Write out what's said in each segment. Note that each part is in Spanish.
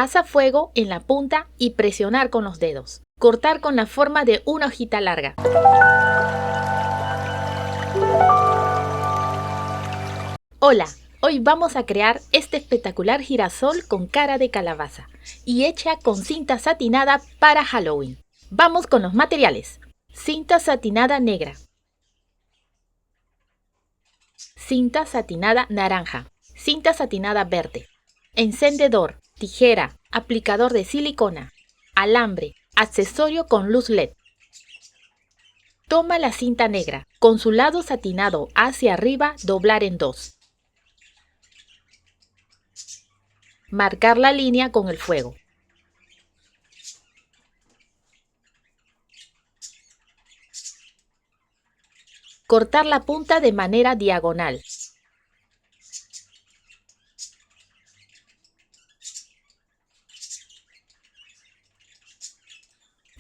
Pasa fuego en la punta y presionar con los dedos. Cortar con la forma de una hojita larga. Hola, hoy vamos a crear este espectacular girasol con cara de calabaza y hecha con cinta satinada para Halloween. Vamos con los materiales. Cinta satinada negra. Cinta satinada naranja. Cinta satinada verde. Encendedor, tijera, aplicador de silicona, alambre, accesorio con luz LED. Toma la cinta negra, con su lado satinado hacia arriba, doblar en 2. Marcar la línea con el fuego. Cortar la punta de manera diagonal.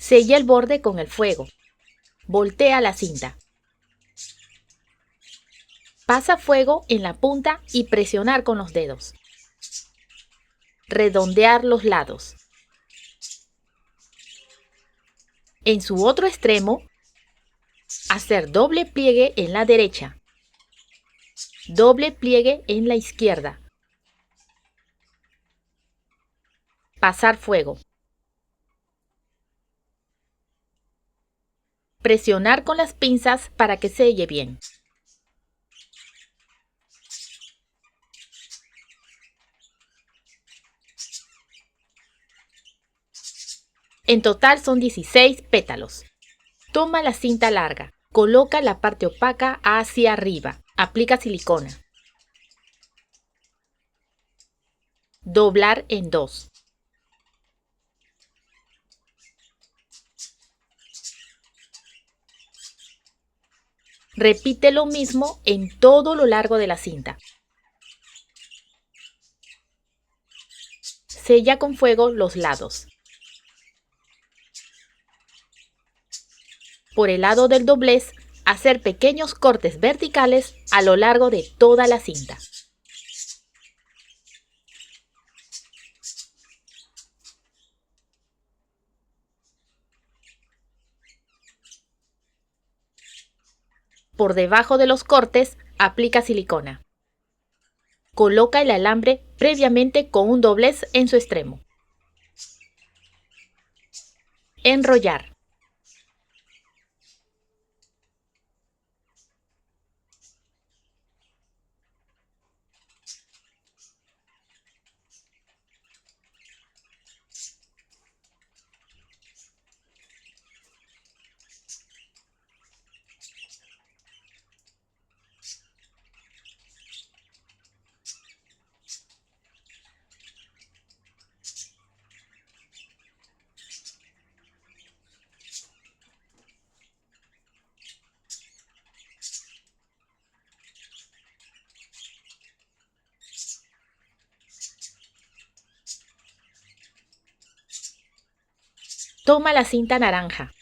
Sella el borde con el fuego. Voltea la cinta. Pasa fuego en la punta y presionar con los dedos. Redondear los lados. En su otro extremo, hacer doble pliegue en la derecha. Doble pliegue en la izquierda. Pasar fuego. Presionar con las pinzas para que selle bien. En total son 16 pétalos. Toma la cinta larga, coloca la parte opaca hacia arriba, aplica silicona. Doblar en 2. Repite lo mismo en todo lo largo de la cinta. Sella con fuego los lados. Por el lado del doblez, hacer pequeños cortes verticales a lo largo de toda la cinta. Por debajo de los cortes, aplica silicona. Coloca el alambre previamente con un doblez en su extremo. Enrollar. Toma la cinta naranja.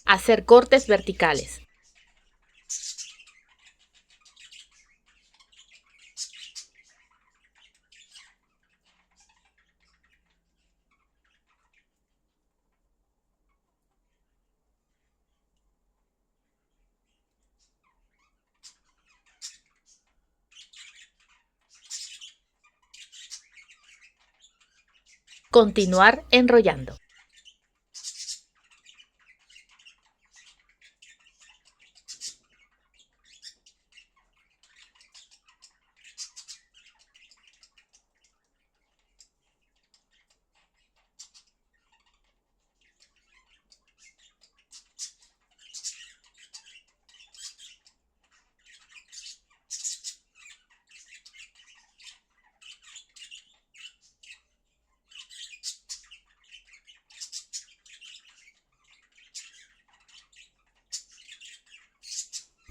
Hacer cortes verticales. Continuar enrollando.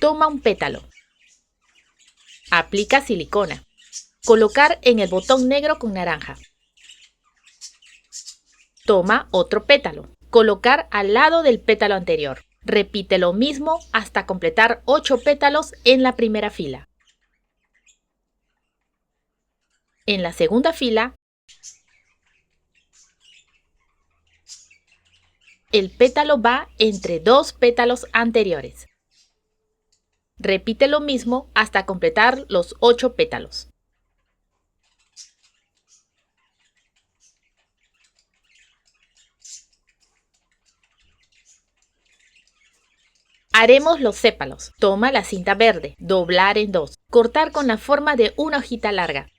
Toma un pétalo. Aplica silicona. Colocar en el botón negro con naranja. Toma otro pétalo. Colocar al lado del pétalo anterior. Repite lo mismo hasta completar 8 pétalos en la primera fila. En la segunda fila, el pétalo va entre 2 pétalos anteriores. Repite lo mismo hasta completar los 8 pétalos. Haremos los sépalos. Toma la cinta verde, doblar en 2, cortar con la forma de una hojita larga.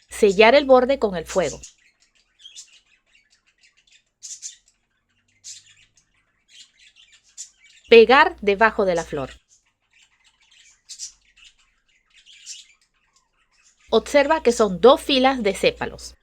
Sellar el borde con el fuego. Pegar debajo de la flor. Observa que son 2 filas de sépalos.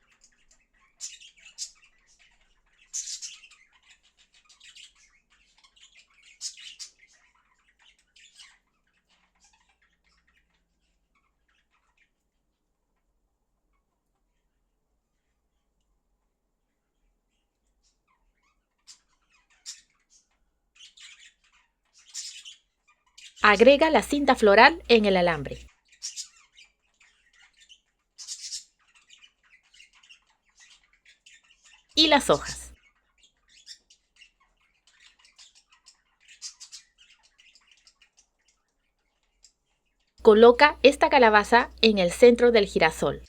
Agrega la cinta floral en el alambre. Y las hojas. Coloca esta calabaza en el centro del girasol.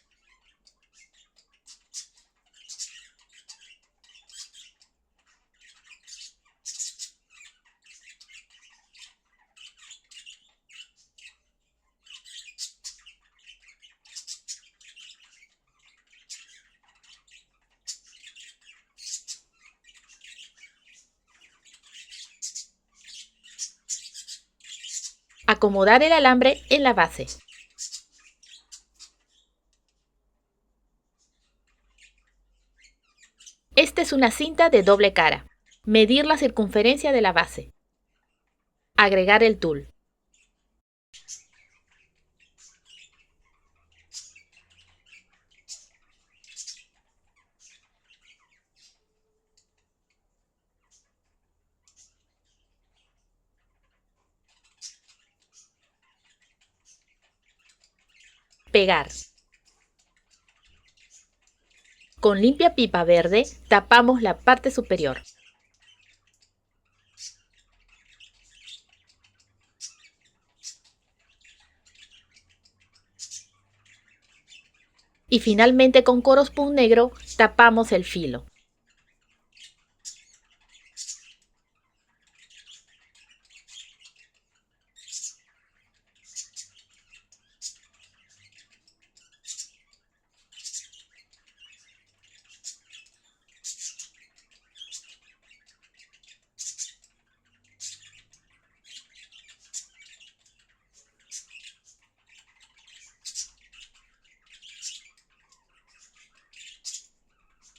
Acomodar el alambre en la base. Esta es una cinta de doble cara. Medir la circunferencia de la base. Agregar el tul. Pegar. Con limpia pipa verde tapamos la parte superior. Y finalmente con Corospún negro tapamos el filo.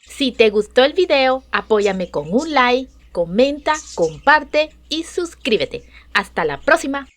Si te gustó el video, apóyame con un like, comenta, comparte y suscríbete. ¡Hasta la próxima!